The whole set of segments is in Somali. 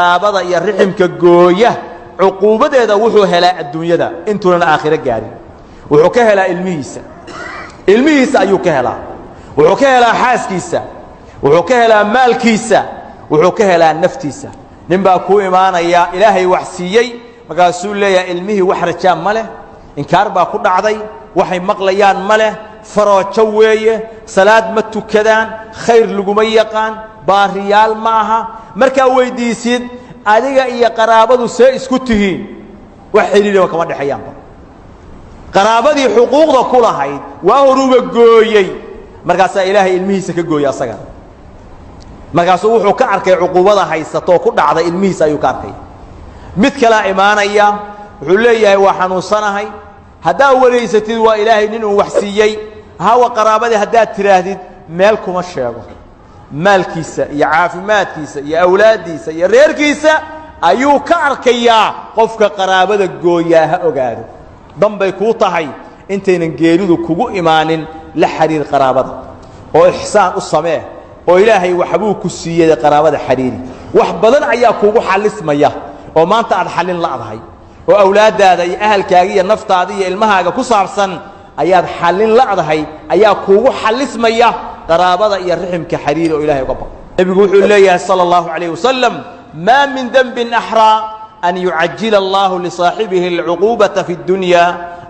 qaraabada iyo riximka gooya cuquubadeeda wuxuu helaa adduunyada intuuna aakhira gaarin wuxuu ka helaa ilmihiisa ayuu ka helaa wuxuu ka helaa xaaskiisa wuxuu ka helaa maalkiisa wuxuu ka helaa naftiisa nin baa ku imaanaya ilaahay wax siiyay markaasuu leeyahay ilmihii wax rajaa ma leh inkaar baa ku dhacday waxay maqlayaan ma leh faroojo weeye salaad ma tukadaan khayr laguma yaqaan baariyaal ma aha markaa weydiisid adiga iyo qaraabadu see isku tihiin wax xiriir kama dhaxayaanba qaraabadii xuquuqda ku lahayd waa horuba gooyay markaas ilaahay ilmihiisa ka gooyay asaga markaas wuxuu ka arkay cuquubada haysato ku dhacday ilmihiisa ayuu ka arkay mid kala imaanaya wuxuu leeyahay waa xanuunsanahay hadaa wareysatid waa ilaahay inuu wax siiyay hawa qaraabadii hadaa tiraahdid meel kuma sheego maalkiisa iyo caafimaadkiisa iyo awlaadiisa iyo reerkiisa ayuu ka arkayaa qofka qaraabada gooyaa ogaado dambay ku tahay intaynan geeridu kugu imaanin la xiriir qaraabada oo ihsaan u samee oo ilaahay waxbuu ku siiyay qaraabada xiriiri wax badan ayaa kugu xalismaya oo maanta aad xalin laadahay oo awlaadaada iyo ahalkaaga iyo naftaada iyo ilmahaaga ku saabsan ayaad xalin laadahay ayaa kugu xalismaya qaraabada iyo riximka xiriir oo ilaahay uga baq nabigu wuxuu leeyahay sallallahu alayhi wasallam ma min dhanbin ahra an yu'ajjila Allah li sahibihi al'uqubata fi ad-dunya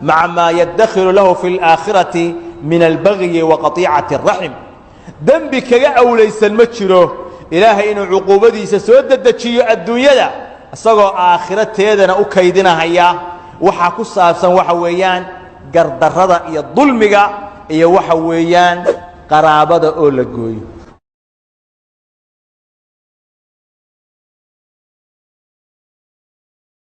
ma'a ma yadkhilu lahu fi al-akhirati min al-baghi wa qati'ati ar-rahim dhanbi kaga awlaysan ma jiro ilaahay inuu uqubadiisa soo dadajiyo adduunyada asagoo aakhirateedana u kaydinahaya waxa ku saabsan waxa weeyaan gardarrada iyo dulmiga iyo waxa weeyaan qaraabada oo la gooyo